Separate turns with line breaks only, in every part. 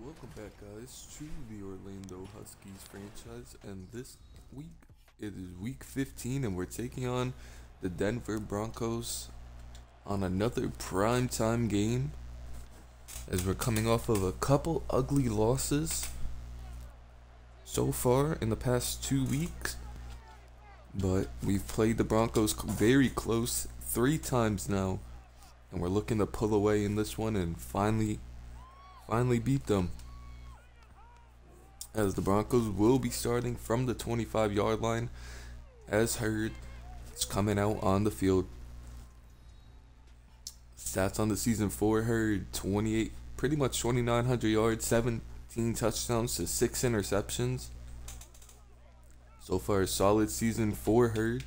Welcome back, guys, to the Orlando Huskies franchise, and this week it is week 15, and we're taking on the Denver Broncos on another primetime game as we're coming off of a couple ugly losses so far in the past 2 weeks. But we've played the Broncos very close 3 times now, and we're looking to pull away in this one and finally beat them, as the Broncos will be starting from the 25-yard line. As Hurd is coming out on the field. Stats on the season for Hurd: 28, pretty much 2,900 yards, 17 touchdowns to 6 interceptions. So far, a solid season for Hurd.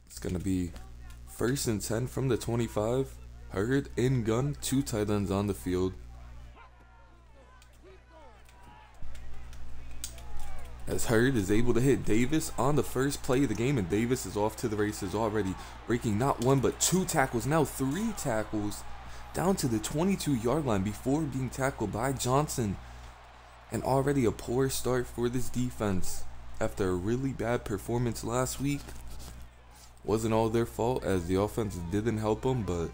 It's going to be 1st and 10 from the 25. Hurd in gun, 2 tight ends on the field. As Hurd is able to hit Davis on the first play of the game, and Davis is off to the races already, breaking not 1 but 2 tackles, now 3 tackles, down to the 22-yard line before being tackled by Johnson. And already a poor start for this defense after a really bad performance last week. Wasn't all their fault, as the offense didn't help them, but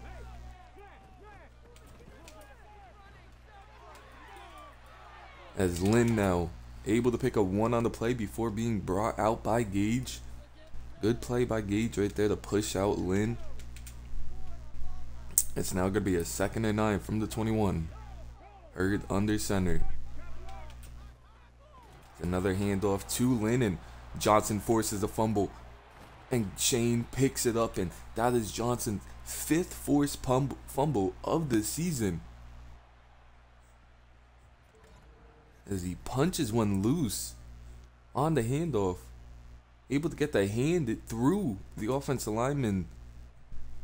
as Lynn now able to pick up 1 on the play before being brought out by Gage. Good play by Gage right there to push out Lynn. It's now going to be a 2nd and 9 from the 21. Hurd under center. Another handoff to Lynn, and Johnson forces a fumble. And Shane picks it up, and that is Johnson's 5th forced fumble of the season, as he punches one loose on the handoff, able to get the hand through the offensive lineman,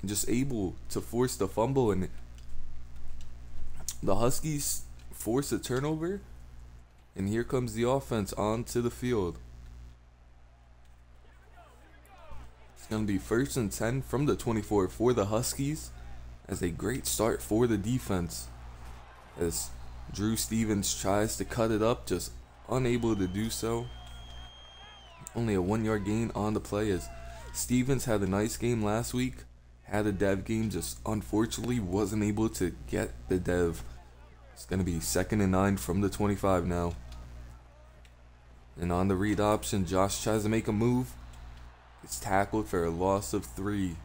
and just able to force the fumble. And the Huskies force a turnover, and here comes the offense onto the field. Going to be 1st and 10 from the 24 for the Huskies, as a great start for the defense, as Drew Stevens tries to cut it up, just unable to do so. Only a 1-yard gain on the play, as Stevens had a nice game last week, had a dev game, just unfortunately wasn't able to get the dev. It's going to be 2nd and 9 from the 25 now. And on the read option, Josh tries to make a move. It's tackled for a loss of 3.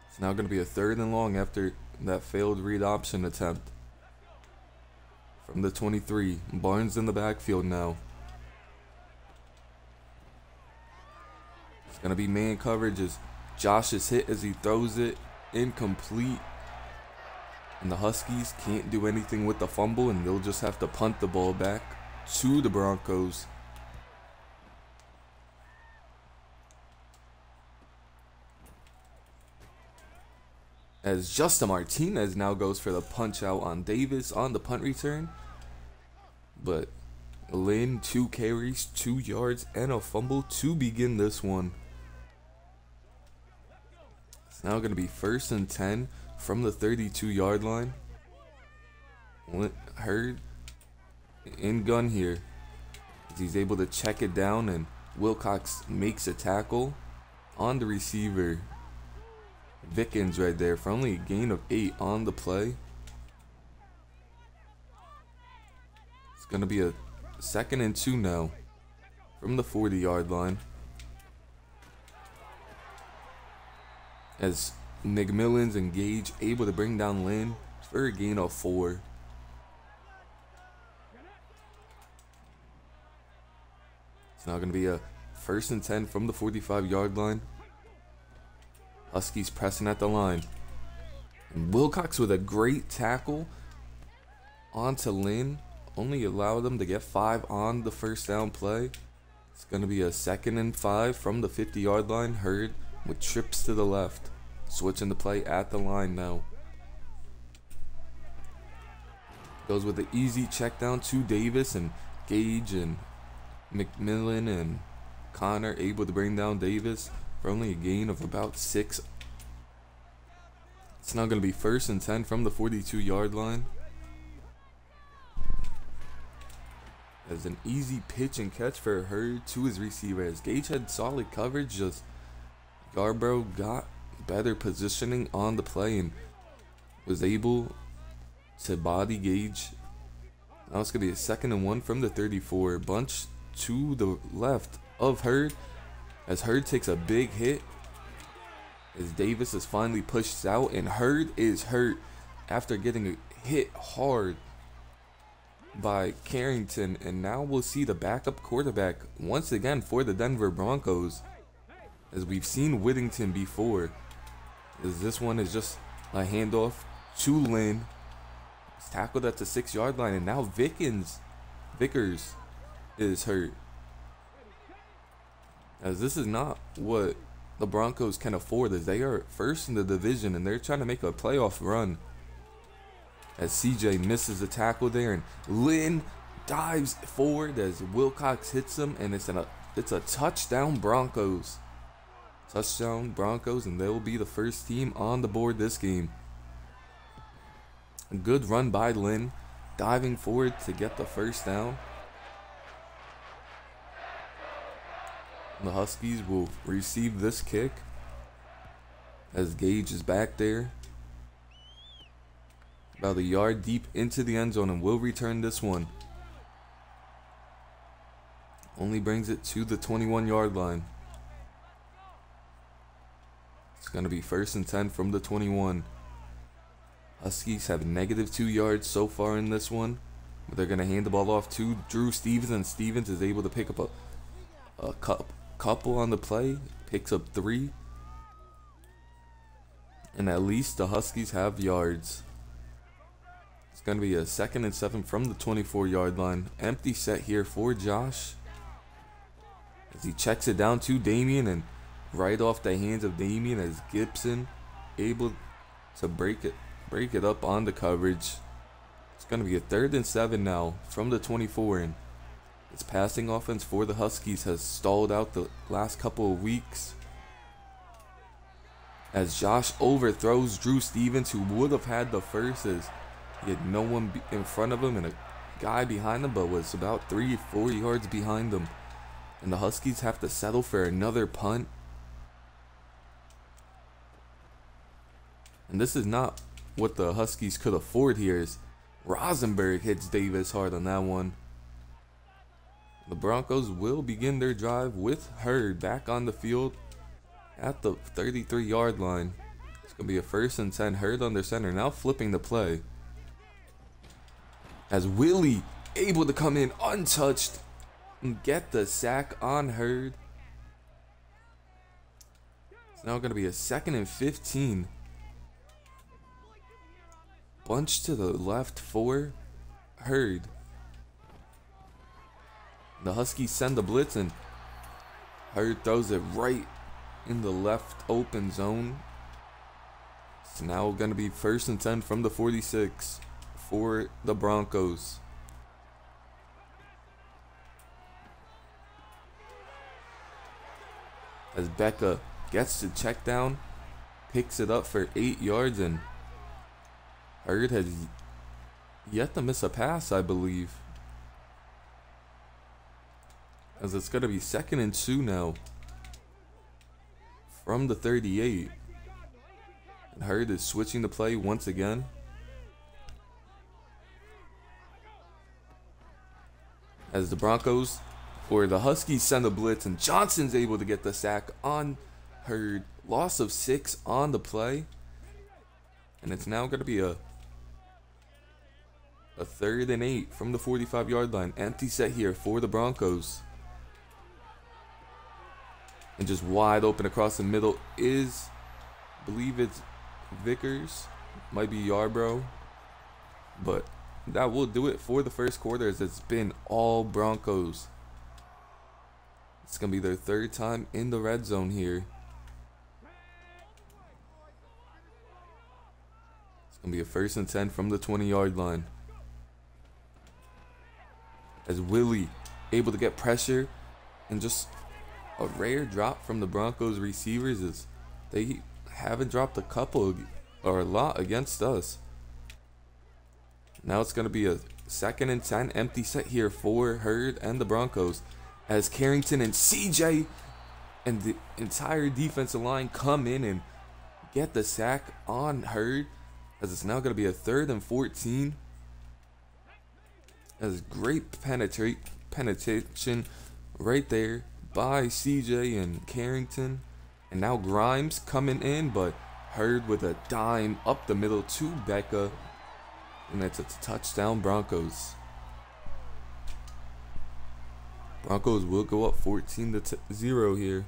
It's now going to be a 3rd and long after that failed read option attempt. From the 23, Barnes in the backfield now. It's going to be man coverage as Josh is hit as he throws it incomplete. And the Huskies can't do anything with the fumble, and they'll just have to punt the ball back to the Broncos. As Justin Martinez now goes for the punch out on Davis on the punt return. But Lynn, 2 carries, 2 yards, and a fumble to begin this one. It's now going to be 1st and 10 from the 32-yard line. Hurd in gun here, as he's able to check it down, and Wilcox makes a tackle on the receiver. Vickens right there for only a gain of 8 on the play. It's going to be a 2nd and 2 now from the 40-yard line, as McMillan's and Gage able to bring down Lynn for a gain of 4. It's now going to be a 1st and 10 from the 45-yard line. Huskies pressing at the line. And Wilcox with a great tackle onto Lynn. Only allowed them to get 5 on the 1st down play. It's going to be a 2nd and 5 from the 50-yard line. Hurd with trips to the left. Switching the play at the line now. Goes with the easy check down to Davis, and Gage and McMillan and Connor able to bring down Davis for only a gain of about 6. It's now going to be 1st and 10 from the 42-yard line. As an easy pitch and catch for Hurd to his receiver. As Gage had solid coverage, just Yarbrough got better positioning on the play and was able to body Gage. Now it's going to be a 2nd and 1 from the 34. Bunch to the left of Hurd, as Hurd takes a big hit as Davis is finally pushed out, and Hurd is hurt after getting hit hard by Carrington. And now we'll see the backup quarterback once again for the Denver Broncos, as we've seen Whittington before, as this one is just a handoff to Lynn. It's tackled at the 6-yard line, and now Vickers is hurt, as this is not what the Broncos can afford, as they are 1st in the division and they're trying to make a playoff run. As CJ misses the tackle there, and Lynn dives forward as Wilcox hits him, and it's a touchdown Broncos. Touchdown Broncos, and they will be the first team on the board this game. A good run by Lynn, diving forward to get the 1st down. The Huskies will receive this kick as Gage is back there, about a yard deep into the end zone, and will return this one. Only brings it to the 21-yard line. It's going to be 1st and 10 from the 21. Huskies have -2 yards so far in this one, but they're going to hand the ball off to Drew Stevens, and Stevens is able to pick up a couple on the play, picks up 3, and at least the Huskies have yards. It's going to be a 2nd and 7 from the 24-yard line. Empty set here for Josh, as he checks it down to Damian, and right off the hands of Damian, as Gibson able to break it up on the coverage. It's going to be a 3rd and 7 now from the 24, and this passing offense for the Huskies has stalled out the last couple of weeks, as Josh overthrows Drew Stevens, who would have had the first, as he had no one in front of him and a guy behind him, but was about 3 or 4 yards behind him. And the Huskies have to settle for another punt. And this is not what the Huskies could afford here, as Rosenberg hits Davis hard on that one. The Broncos will begin their drive with Hurd back on the field at the 33-yard line. It's going to be a 1st and 10. Hurd under center, now flipping the play, as Willie able to come in untouched and get the sack on Hurd. It's now going to be a 2nd and 15. Bunch to the left for Hurd. The Huskies send the blitz, and Hurd throws it right in the left open zone. It's now going to be 1st and 10 from the 46 for the Broncos. As Becca gets the check down, picks it up for 8 yards, and Hurd has yet to miss a pass, I believe. As it's going to be 2nd and 2 now from the 38. And Hurd is switching the play once again. As the Broncos, or the Huskies, send a blitz, and Johnson's able to get the sack on Hurd. Loss of 6 on the play. And it's now going to be a 3rd and 8 from the 45-yard line. Empty set here for the Broncos. And just wide open across the middle is, I believe it's Vickers, might be Yarbrough, but that will do it for the first quarter, as it's been all Broncos. It's going to be their 3rd time in the red zone here. It's going to be a 1st and 10 from the 20-yard line. as Willie able to get pressure, and just a rare drop from the Broncos receivers as they haven't dropped a couple or a lot against us. Now it's going to be a 2nd and 10 empty set here for Hurd and the Broncos as Carrington and CJ and the entire defensive line come in and get the sack on Hurd, as it's now going to be a 3rd and 14. As great penetration right there by CJ and Carrington. And now Grimes coming in, but Hurd with a dime up the middle to Becca. And that's a touchdown Broncos. Broncos will go up 14-0 here.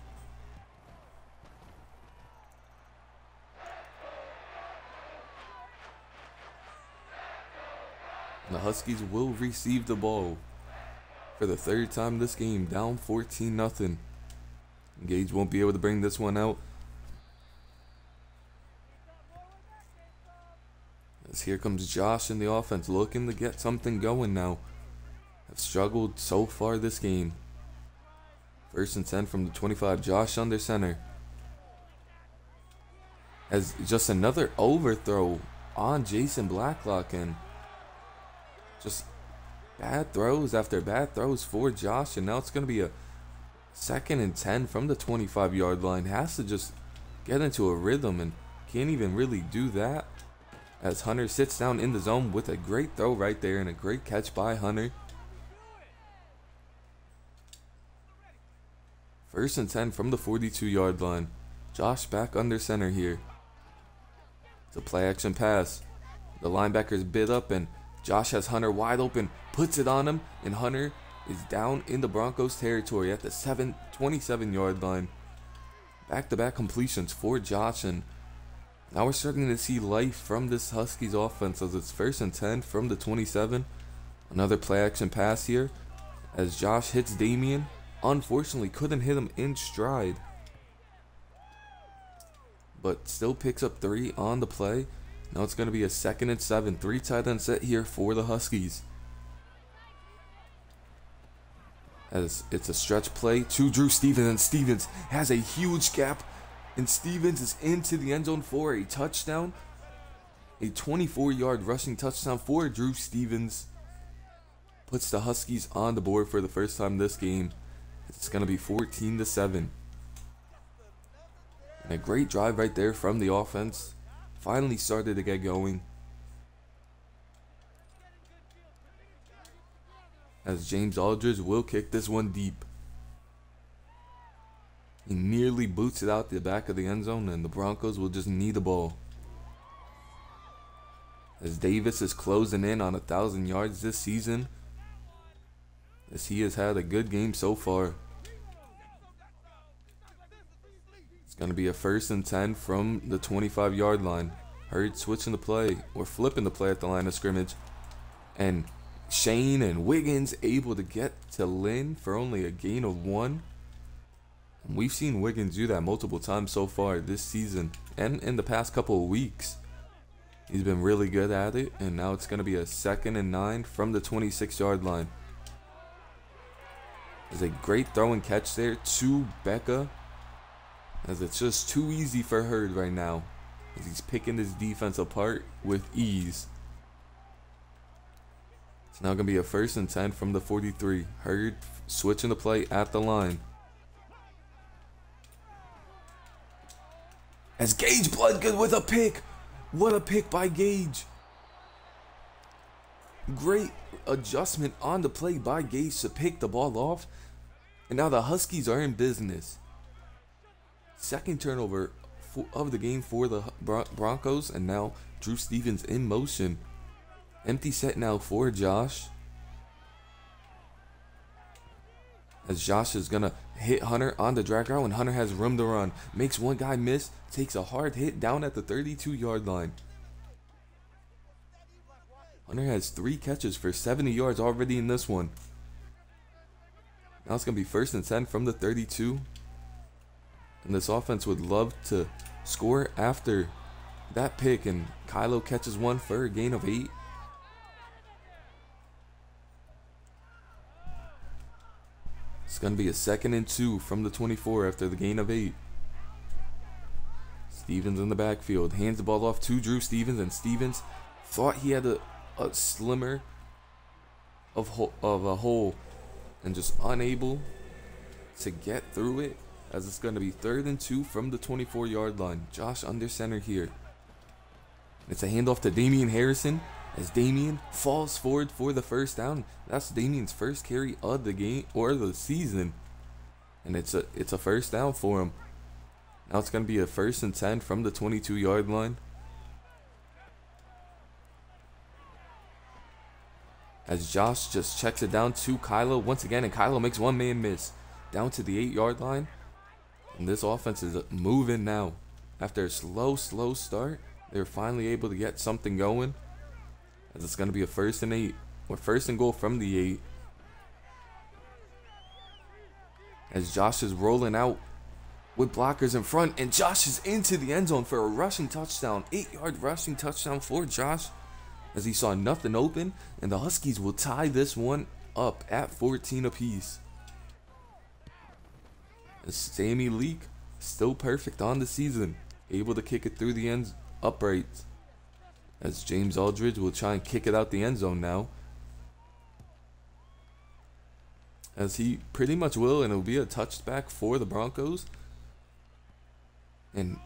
And the Huskies will receive the ball for the 3rd time this game, down 14-0. Gage won't be able to bring this one out. As here comes Josh in the offense, looking to get something going now. Have struggled so far this game. 1st and 10 from the 25. Josh under center. As just another overthrow on Jason Blacklock, and just bad throws after bad throws for Josh. And now it's going to be a 2nd and 10 from the 25-yard line. Has to just get into a rhythm and can't even really do that. As Hunter sits down in the zone with a great throw right there and a great catch by Hunter. 1st and 10 from the 42-yard line. Josh back under center here. It's a play action pass. The linebacker's bid up and Josh has Hunter wide open, puts it on him, and Hunter is down in the Broncos territory at the 27-yard line. Back-to-back completions for Josh, and now we're starting to see life from this Huskies offense as it's 1st and 10 from the 27. Another play-action pass here as Josh hits Damian. Unfortunately, couldn't hit him in stride, but still picks up 3 on the play. Now it's going to be a 2nd and 7. 3 tight end set here for the Huskies. As it's a stretch play to Drew Stevens, and Stevens has a huge gap, and Stevens is into the end zone for a touchdown. A 24-yard rushing touchdown for Drew Stevens. Puts the Huskies on the board for the first time this game. It's going to be 14-7. And a great drive right there from the offense. Finally started to get going. As James Aldridge will kick this one deep. He nearly boots it out the back of the end zone, and the Broncos will just need the ball. As Davis is closing in on 1,000 yards this season, as he has had a good game so far. It's going to be a 1st and 10 from the 25-yard line. Hurd switching the play, or flipping the play at the line of scrimmage. And Shane and Wiggins able to get to Lynn for only a gain of 1. And we've seen Wiggins do that multiple times so far this season and in the past couple of weeks. He's been really good at it, and now it's going to be a 2nd and 9 from the 26-yard line. There's a great throw and catch there to Becca, as it's just too easy for Hurd right now, as he's picking his defense apart with ease. It's now going to be a 1st and 10 from the 43. Hurd switching the play at the line. As Gage Bloodgood with a pick. What a pick by Gage. Great adjustment on the play by Gage to pick the ball off. And now the Huskies are in business. 2nd turnover of the game for the Broncos. And now Drew Stevens in motion. Empty set now for Josh. As Josh is going to hit Hunter on the drag route, and Hunter has room to run. Makes one guy miss. Takes a hard hit down at the 32-yard line. Hunter has 3 catches for 70 yards already in this one. Now it's going to be 1st and 10 from the 32. And this offense would love to score after that pick. And Kylo catches one for a gain of 8. It's going to be a 2nd and 2 from the 24 after the gain of 8. Stevens in the backfield. Hands the ball off to Drew Stevens, and Stevens thought he had a slimmer of a hole and just unable to get through it, as it's going to be 3rd and 2 from the 24-yard line. Josh under center here. It's a handoff to Damian Harrison as Damian falls forward for the first down. That's Damian's first carry of the game or the season, and it's a first down for him. Now it's going to be a 1st and 10 from the 22-yard line. As Josh just checks it down to Kylo once again, and Kylo makes one man miss down to the 8-yard line. And this offense is moving now. After a slow start, they're finally able to get something going. As it's going to be a 1st and 8, or 1st and goal from the 8. As Josh is rolling out with blockers in front, and Josh is into the end zone for a rushing touchdown. 8-yard rushing touchdown for Josh, as he saw nothing open, and the Huskies will tie this one up at 14 apiece. As Sammy Leak, still perfect on the season, able to kick it through the end uprights. As James Aldridge will try and kick it out the end zone now, as he pretty much will, and it'll be a touchback for the Broncos. And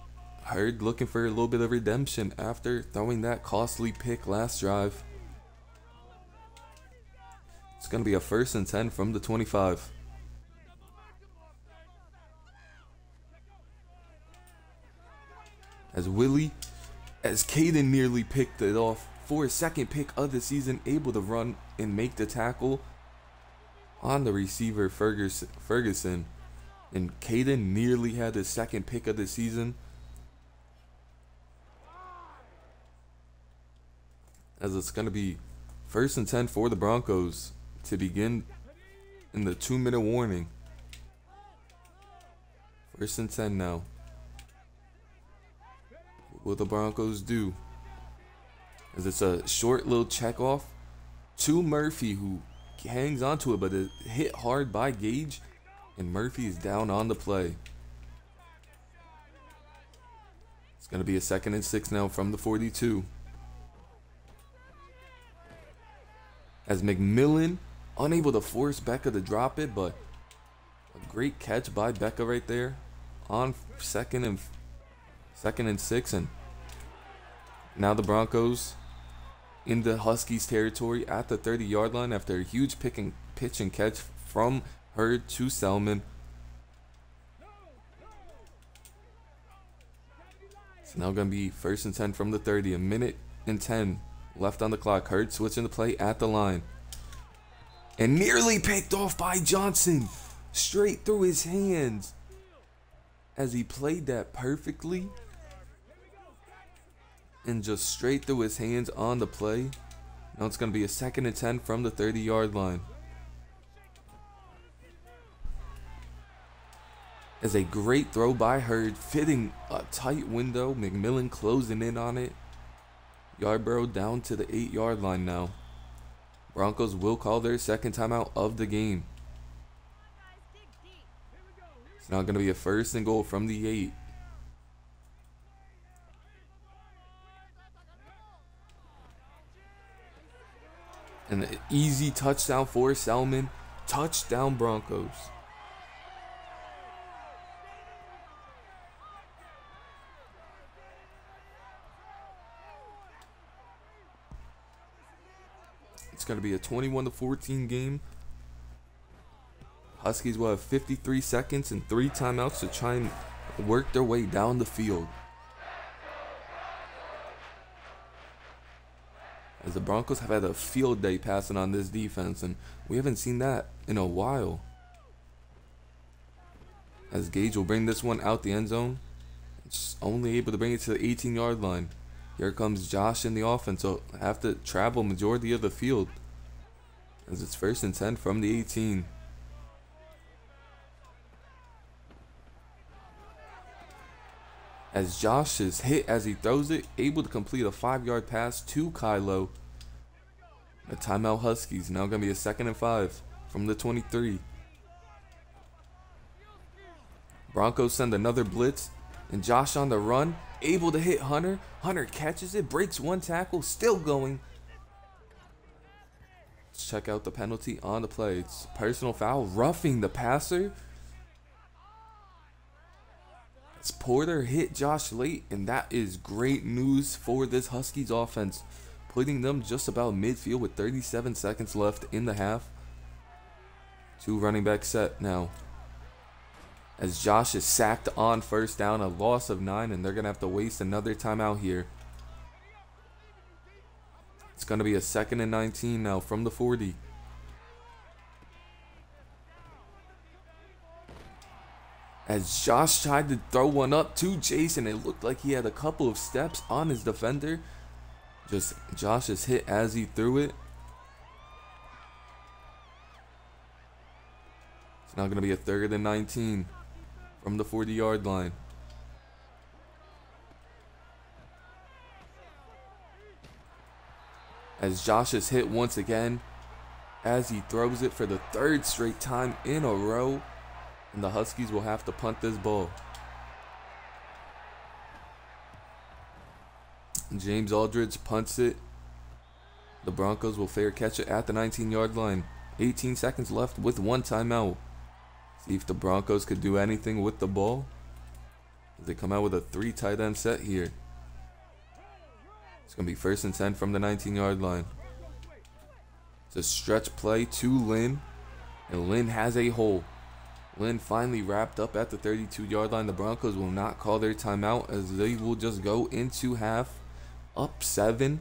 Hurd looking for a little bit of redemption after throwing that costly pick last drive. It's going to be a 1st and 10 from the 25. As Caden nearly picked it off for his 2nd pick of the season, able to run and make the tackle on the receiver Ferguson. And Caden nearly had his 2nd pick of the season. As it's going to be 1st and 10 for the Broncos to begin in the 2-minute warning. 1st and 10 now. What will the Broncos do? As it's a short little check off to Murphy, who hangs onto it, but it hit hard by Gage, and Murphy is down on the play. It's going to be a 2nd and 6 now from the 42. As McMillan unable to force Becca to drop it, but a great catch by Becca right there on 2nd and 6, and now the Broncos in the Huskies territory at the 30-yard line after a huge pitch and catch from Hurd to Selman. It's now going to be 1st and 10 from the 30. 1:10 left on the clock. Hurd switching the play at the line. And nearly picked off by Johnson. Straight through his hands. As he played that perfectly. And just straight through his hands on the play. Now it's going to be a 2nd and 10 from the 30-yard line. As a great throw by Hurd, fitting a tight window. McMillan closing in on it. Yarborough down to the 8-yard line now. Broncos will call their 2nd timeout of the game. It's now going to be a 1st and goal from the 8. And an easy touchdown for Selman. Touchdown Broncos. It's going to be a 21-14 game. Huskies will have 53 seconds and 3 timeouts to try and work their way down the field. As the Broncos have had a field day passing on this defense, and we haven't seen that in a while. As Gage will bring this one out the end zone. It's only able to bring it to the 18-yard line. Here comes Josh in the offense, so have to travel majority of the field. As it's 1st and 10 from the 18. As Josh is hit as he throws it, able to complete a 5-yard pass to Kylo. A timeout Huskies, now going to be a 2nd and 5 from the 23. Broncos send another blitz, and Josh on the run, able to hit Hunter. Hunter catches it, breaks one tackle, still going. Let's check out the penalty on the play. It's personal foul, roughing the passer. As Porter hit Josh late, and that is great news for this Huskies offense, putting them just about midfield with 37 seconds left in the half. Two running back set now. As Josh is sacked on first down, a loss of 9, and they're going to have to waste another timeout here. It's going to be a 2nd and 19 now from the 40. As Josh tried to throw one up to Jason, it looked like he had a couple of steps on his defender. Just Josh is hit as he threw it. It's now going to be a 3rd and 19 from the 40-yard line. As Josh is hit once again, as he throws it for the 3rd straight time in a row, and the Huskies will have to punt this ball. James Aldridge punts it. The Broncos will fair catch it at the 19-yard line. 18 seconds left with one timeout. See if the Broncos could do anything with the ball. They come out with a 3 tight end set here. It's going to be 1st and 10 from the 19-yard line. It's a stretch play to Lynn, and Lynn has a hole. Lynn finally wrapped up at the 32-yard line. The Broncos will not call their timeout as they will just go into half up 7.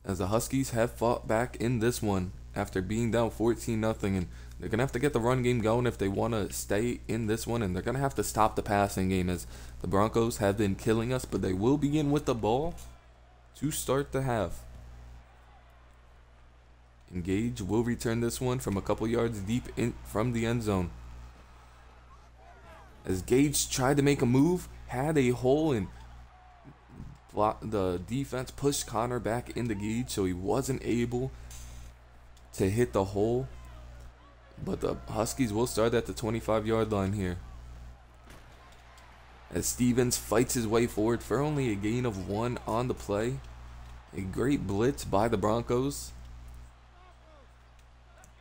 As the Huskies have fought back in this one after being down 14-0, and they're going to have to get the run game going if they want to stay in this one, and they're going to have to stop the passing game as the Broncos have been killing us, but they will begin with the ball to start the half. Engage will return this one from a couple yards deep in from the end zone. As Gage tried to make a move, had a hole, and the defense pushed Connor back into Gage, so he wasn't able to hit the hole. But the Huskies will start at the 25-yard line here. As Stevens fights his way forward for only a gain of 1 on the play. A great blitz by the Broncos.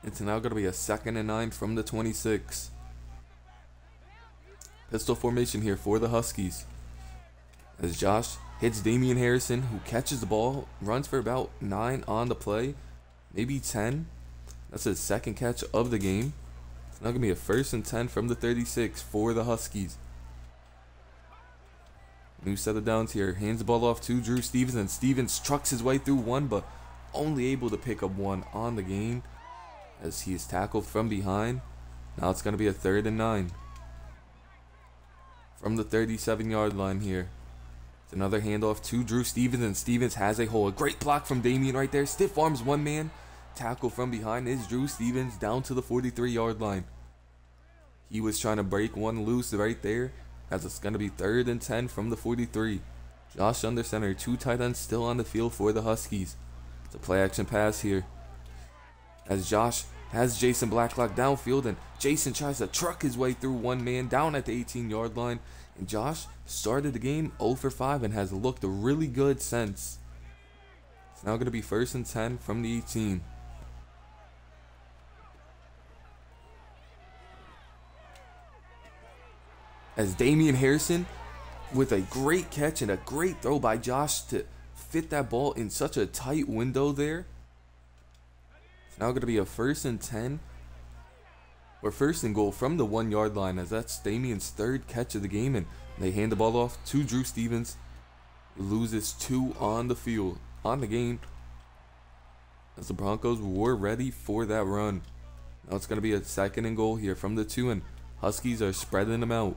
It's now going to be a 2nd and 9 from the 26. Pistol formation here for the Huskies. As Josh hits Damian Harrison, who catches the ball, runs for about 9 on the play, maybe 10. That's his 2nd catch of the game. It's now going to be a 1st and 10 from the 36 for the Huskies. New set of downs here. Hands the ball off to Drew Stevens, and Stevens trucks his way through one, but only able to pick up 1 on the game as he is tackled from behind. Now it's going to be a 3rd and 9 from the 37-yard line here. It's another handoff to Drew Stevens, and Stevens has a hole. A great block from Damian right there. Stiff arms one man. Tackle from behind is Drew Stevens down to the 43-yard line. He was trying to break one loose right there, as it's going to be 3rd and 10 from the 43. Josh under center. 2 tight ends still on the field for the Huskies. It's a play action pass here. As Josh has Jason Blacklock downfield, and Jason tries to truck his way through one man down at the 18-yard line. And Josh started the game 0 for 5 and has looked really good since. It's now going to be 1st and 10 from the 18. As Damian Harrison with a great catch and a great throw by Josh to fit that ball in such a tight window there. It's now going to be a 1st and 10 or 1st and goal from the 1-yard line, as that's Damian's 3rd catch of the game, and they hand the ball off to Drew Stevens. He loses 2 on the field, on the game, as the Broncos were ready for that run. Now it's going to be a 2nd and goal here from the 2, and Huskies are spreading them out.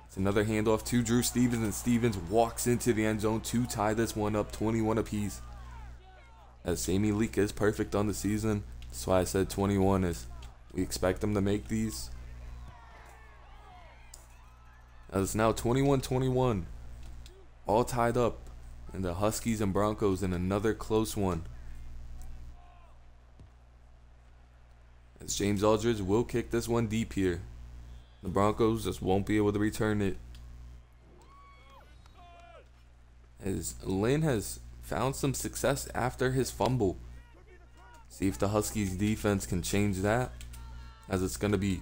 It's another handoff to Drew Stevens, and Stevens walks into the end zone to tie this one up 21 apiece. As Sammy Leak is perfect on the season, that's why I said 21, as we expect them to make these. As it's now 21-21, all tied up, and the Huskies and Broncos in another close one. as James Aldridge will kick this one deep here. The Broncos just won't be able to return it, as Lynn has found some success after his fumble. See if the Huskies defense can change that, as it's going to be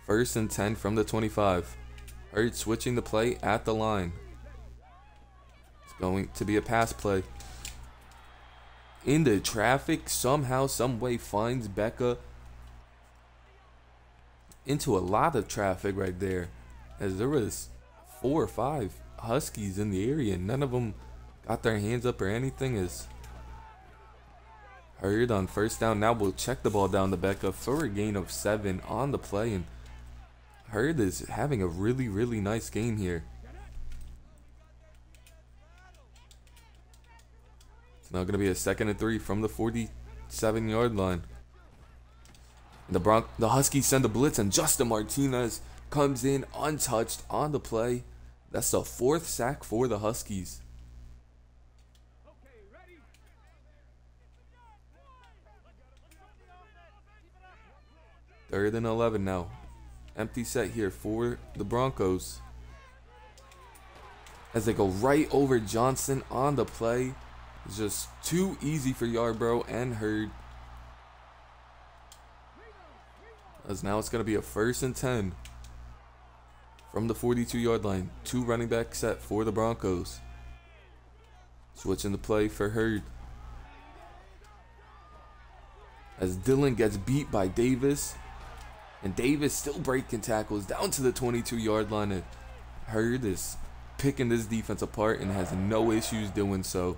1st and 10 from the 25. Hurd switching the play at the line. It's going to be a pass play. Into traffic, somehow, some way finds Becca. Into a lot of traffic right there, as there was 4 or 5 Huskies in the area. None of them got their hands up or anything. As Hurd on 1st down now will check the ball down to Becca for a gain of 7 on the play, and Hurd is having a really nice game here. It's now going to be a 2nd and 3 from the 47-yard line. The Huskies send a blitz, and Justin Martinez comes in untouched on the play. That's the 4th sack for the Huskies. 3rd and 11 now. Empty set here for the Broncos, as they go right over Johnson on the play. It's just too easy for Yarbrough and Hurd, as now it's going to be a 1st and 10 from the 42-yard line. 2 running back set for the Broncos. Switching the play for Hurd, as Dillon gets beat by Davis, and Davis still breaking tackles down to the 22-yard line. And Hurd is picking this defense apart and has no issues doing so.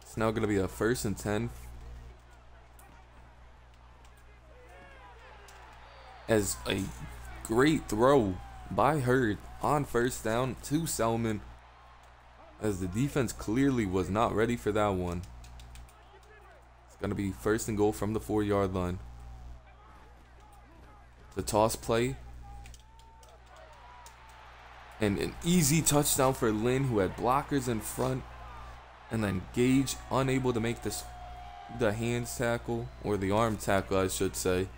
It's now going to be a 1st and 10, as a great throw by Hurd on 1st down to Selman, as the defense clearly was not ready for that one. It's going to be 1st and goal from the 4-yard line. The toss play, and an easy touchdown for Lynn, who had blockers in front, and then Gage unable to make the hands tackle, or the arm tackle I should say.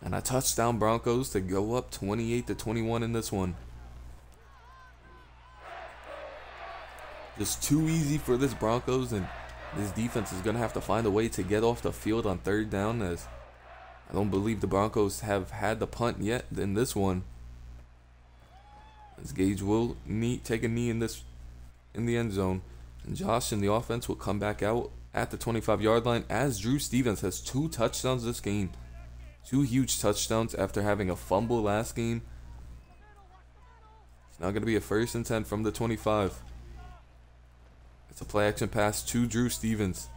And a touchdown Broncos to go up 28-21 in this one. Just too easy for this Broncos, and this defense is going to have to find a way to get off the field on 3rd down, as I don't believe the Broncos have had the punt yet in this one. As Gage will take a knee in the end zone, and Josh and the offense will come back out at the 25-yard line, as Drew Stevens has 2 touchdowns this game. 2 huge touchdowns after having a fumble last game. It's now going to be a 1st and 10 from the 25. It's a play action pass to Drew Stevens,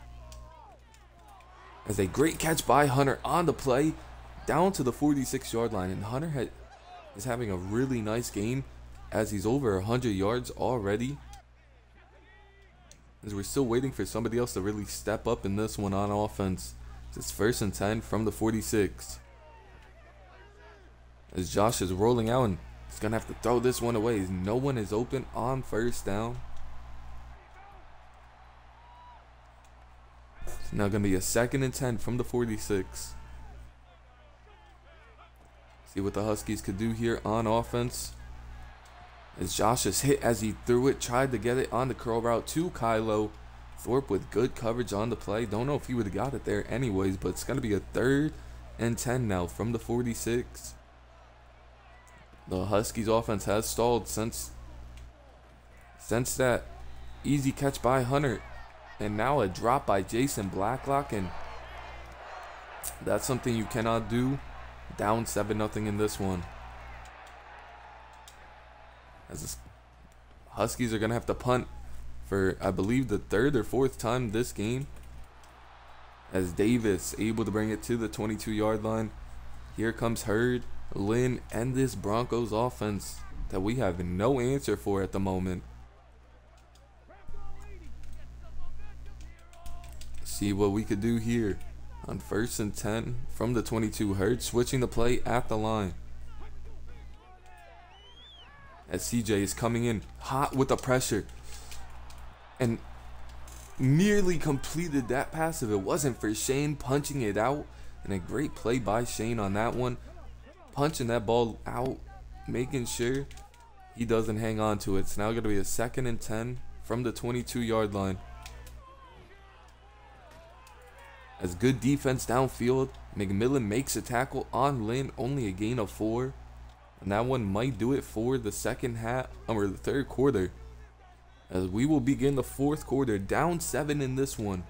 as a great catch by Hunter on the play down to the 46-yard line. And Hunter is having a really nice game, as he's over 100 yards already. As we're still waiting for somebody else to really step up in this one on offense. It's 1st and 10 from the 46. As Josh is rolling out, and he's going to have to throw this one away, as no one is open on 1st down. It's now going to be a 2nd and 10 from the 46. See what the Huskies could do here on offense. As Josh is hit as he threw it, tried to get it on the curl route to Kylo. Thorpe with good coverage on the play. Don't know if he would have got it there anyways, but it's going to be a 3rd and 10 now from the 46. The Huskies offense has stalled since that easy catch by Hunter, and now a drop by Jason Blacklock, and that's something you cannot do. Down 7-0 in this one, as the Huskies are going to have to punt for, I believe, the 3rd or 4th time this game, as Davis able to bring it to the 22-yard line. Here comes Hurd, Lynn, and this Broncos offense that we have no answer for at the moment. See what we could do here on 1st and 10 from the 22. Hurd switching the play at the line, as CJ is coming in hot with the pressure, and nearly completed that pass if it wasn't for Shane punching it out. And a great play by Shane on that one. Punching that ball out, making sure he doesn't hang on to it. It's now going to be a 2nd and 10 from the 22-yard line. As good defense downfield, McMillan makes a tackle on Lynn, only a gain of 4. And that one might do it for the second half, or the third quarter. As we will begin the 4th quarter, down 7 in this one.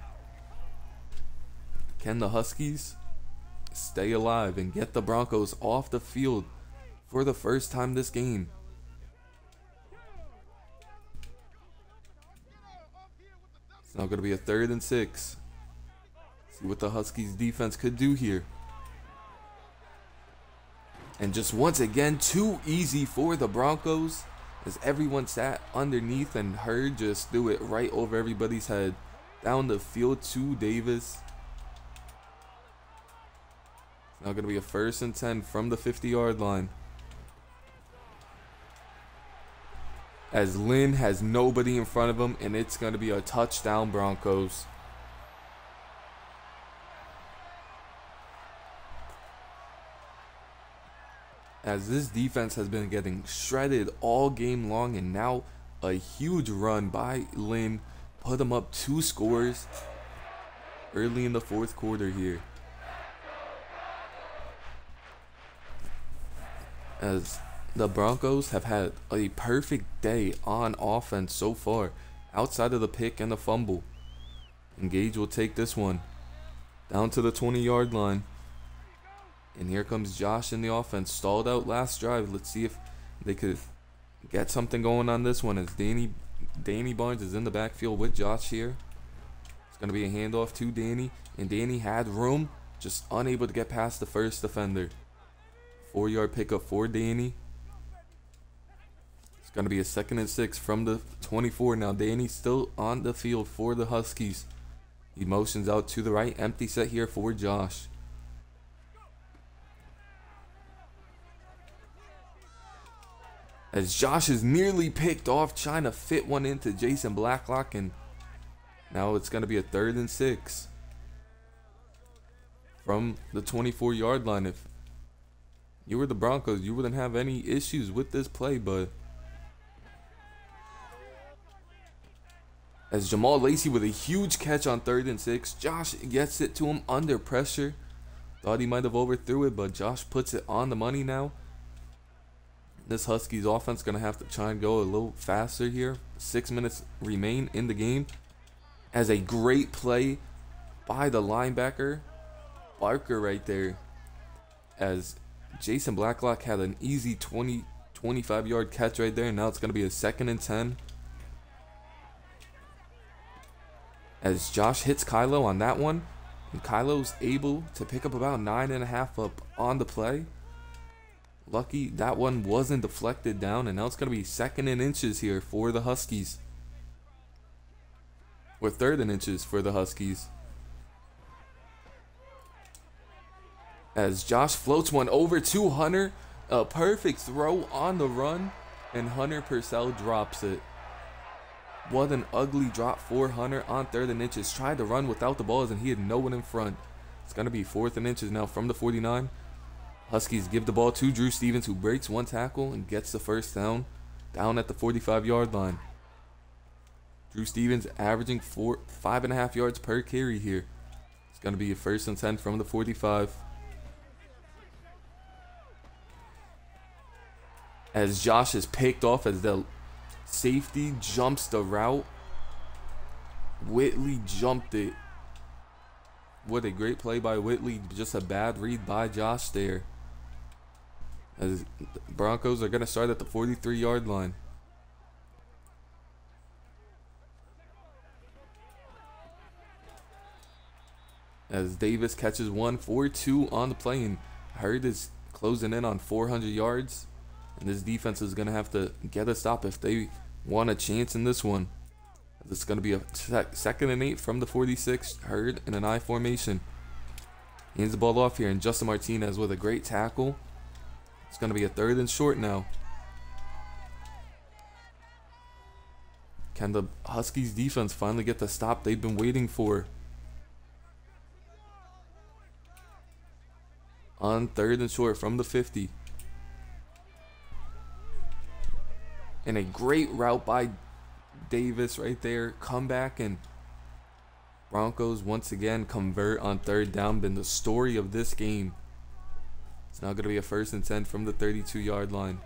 Can the Huskies stay alive and get the Broncos off the field for the first time this game? It's now going to be a 3rd and 6. See what the Huskies defense could do here. And just once again, too easy for the Broncos, as everyone sat underneath and Hurd just threw it right over everybody's head. Down the field to Davis. It's now going to be a 1st and 10 from the 50-yard line. As Lynn has nobody in front of him, and it's going to be a touchdown Broncos. As this defense has been getting shredded all game long, and now a huge run by Lynn put him up 2 scores early in the 4th quarter here. As the Broncos have had a perfect day on offense so far, outside of the pick and the fumble. And Gage will take this one down to the 20-yard line. And here comes Josh in the offense. Stalled out last drive. Let's see if they could get something going on this one, as Danny Barnes is in the backfield with Josh here. It's going to be a handoff to Danny. And Danny had room, just unable to get past the first defender. 4-yard pickup for Danny. It's going to be a 2nd and 6 from the 24. Now Danny's still on the field for the Huskies. He motions out to the right. Empty set here for Josh. As Josh is nearly picked off, trying to fit one into Jason Blacklock, and now it's going to be a 3rd and 6 from the 24-yard line. If you were the Broncos, you wouldn't have any issues with this play, but as Jamal Lacey with a huge catch on 3rd and 6, Josh gets it to him under pressure. Thought he might have overthrew it, but Josh puts it on the money now. This Huskies offense going to have to try and go a little faster here. 6 minutes remain in the game. As a great play by the linebacker, Barker right there. As Jason Blacklock had an easy 25-yard catch right there. And now it's going to be a 2nd and 10. As Josh hits Kylo on that one. And Kylo's able to pick up about 9.5 up on the play. Lucky that one wasn't deflected down, and now it's going to be 2nd and inches here for the Huskies. Or 3rd and inches for the Huskies. As Josh floats one over to Hunter. A perfect throw on the run, and Hunter Purcell drops it. What an ugly drop for Hunter on 3rd and inches. Tried to run without the balls, and he had no one in front. It's going to be 4th and inches now from the 49. Huskies give the ball to Drew Stevens, who breaks one tackle and gets the 1st down at the 45-yard line. Drew Stevens averaging 5.5 yards per carry here. It's going to be a 1st and 10 from the 45. As Josh is picked off as the safety jumps the route. Whitley jumped it. What a great play by Whitley. Just a bad read by Josh there. As the Broncos are going to start at the 43-yard line. As Davis catches one for 2 on the play, and Hurd is closing in on 400 yards. And this defense is going to have to get a stop if they want a chance in this one. This is going to be a 2nd and 8 from the 46. Hurd in an I formation. Hands the ball off here, and Justin Martinez with a great tackle. It's going to be a 3rd and short now. Can the Huskies defense finally get the stop they've been waiting for? On 3rd and short from the 50. And a great route by Davis right there. Comeback, and Broncos once again convert on 3rd down. Been the story of this game. It's now going to be a 1st and 10 from the 32-yard line.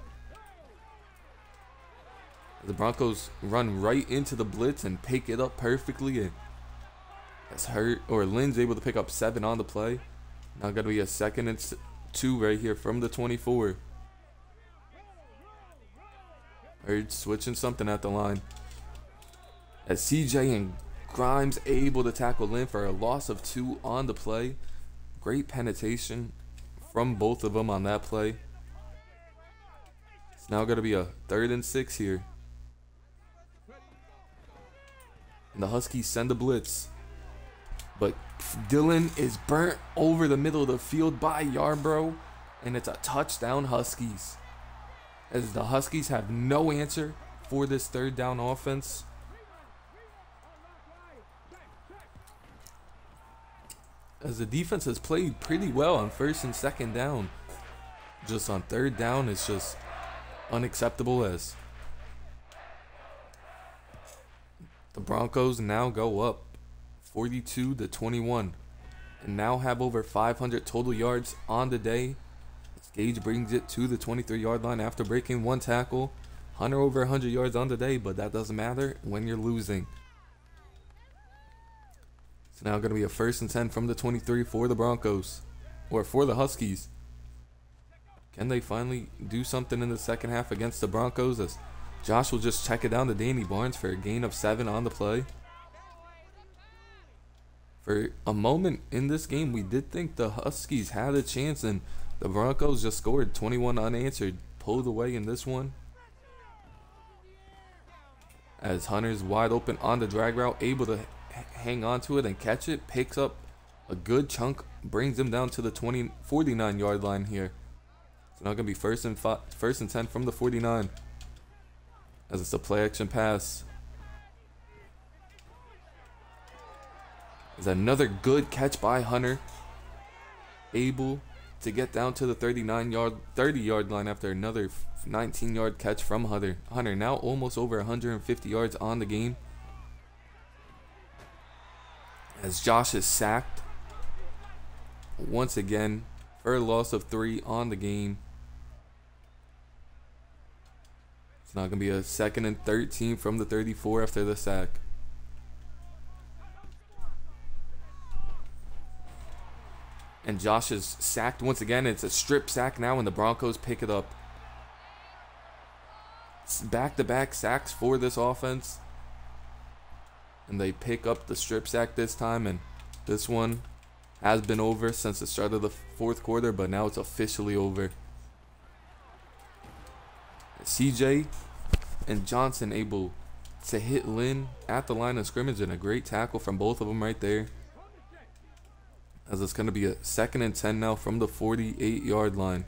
The Broncos run right into the blitz and pick it up perfectly. And that's Lynn's able to pick up 7 on the play. Now going to be a 2nd and 2 right here from the 24. Hurd switching something at the line. As CJ and Grimes able to tackle Lynn for a loss of 2 on the play. Great penetration from both of them on that play. It's now going to be a 3rd and 6 here. And the Huskies send the blitz. But Dylan is burnt over the middle of the field by Yarbrough. And it's a touchdown Huskies. As the Huskies have no answer for this 3rd down offense. As the defense has played pretty well on 1st and 2nd down. Just on 3rd down, it's just unacceptable, as the Broncos now go up 42-21 and now have over 500 total yards on the day. Gage brings it to the 23-yard line after breaking 1 tackle. Hunter over 100 yards on the day, but that doesn't matter when you're losing. It's now going to be a 1st and 10 from the 23 for the Broncos, or for the Huskies. Can they finally do something in the second half against the Broncos, as Josh will just check it down to Danny Barnes for a gain of 7 on the play? For a moment in this game, we did think the Huskies had a chance, and the Broncos just scored 21 unanswered, pulled away in this one. As Hunter's wide open on the drag route, able to hang on to it and catch it, picks up a good chunk, brings him down to the 49-yard line here. It's now going to be 1st and 10 from the 49. As it's a play action pass. There's another good catch by Hunter. Able to get down to the 30-yard line after another 19-yard catch from Hunter. Hunter now almost over 150 yards on the game. As Josh is sacked once again for a loss of 3 on the game. It's now going to be a 2nd and 13 from the 34 after the sack. And Josh is sacked once again. It's a strip sack now, and the Broncos pick it up. It's back-to-back sacks for this offense. And they pick up the strip sack this time. And this one has been over since the start of the 4th quarter, but now it's officially over. CJ and Johnson able to hit Lynn at the line of scrimmage, and a great tackle from both of them right there. As it's going to be a 2nd and 10 now from the 48-yard line.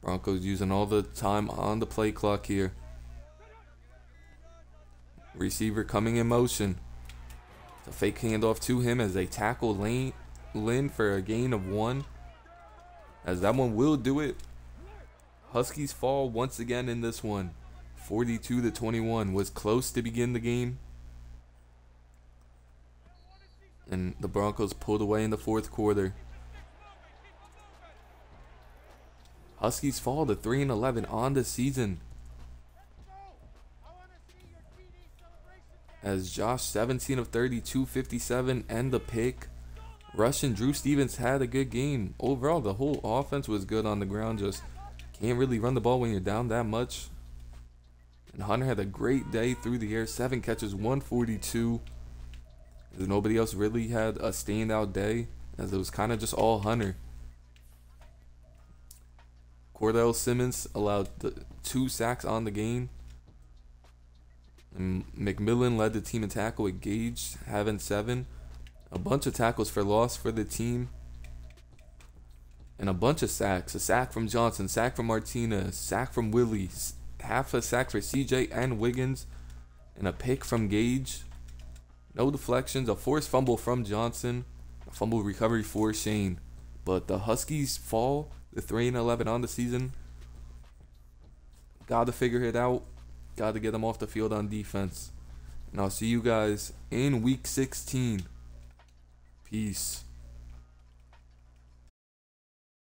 Broncos using all the time on the play clock here. Receiver coming in motion. It's a fake handoff to him as they tackle Lynn for a gain of 1. As that one will do it. Huskies fall once again in this one. 42-21. Was close to begin the game. And the Broncos pulled away in the 4th quarter. Huskies fall to 3-11 on the season. As Josh 17 of 30, 257 and the pick. Rush and Drew Stevens had a good game. Overall, the whole offense was good on the ground. Just can't really run the ball when you're down that much. And Hunter had a great day through the air. 7 catches, 142. As nobody else really had a standout day, as it was kind of just all Hunter. Cordell Simmons allowed 2 sacks on the game. And McMillan led the team in tackle with Gage having 7. A bunch of tackles for loss for the team. And a bunch of sacks. A sack from Johnson, sack from Martinez, sack from Willie, half a sack for CJ and Wiggins, and a pick from Gage. No deflections, a forced fumble from Johnson, a fumble recovery for Shane. But the Huskies fall to 3-11 on the season. Got to figure it out. Got to get them off the field on defense. And I'll see you guys in week 16. Peace.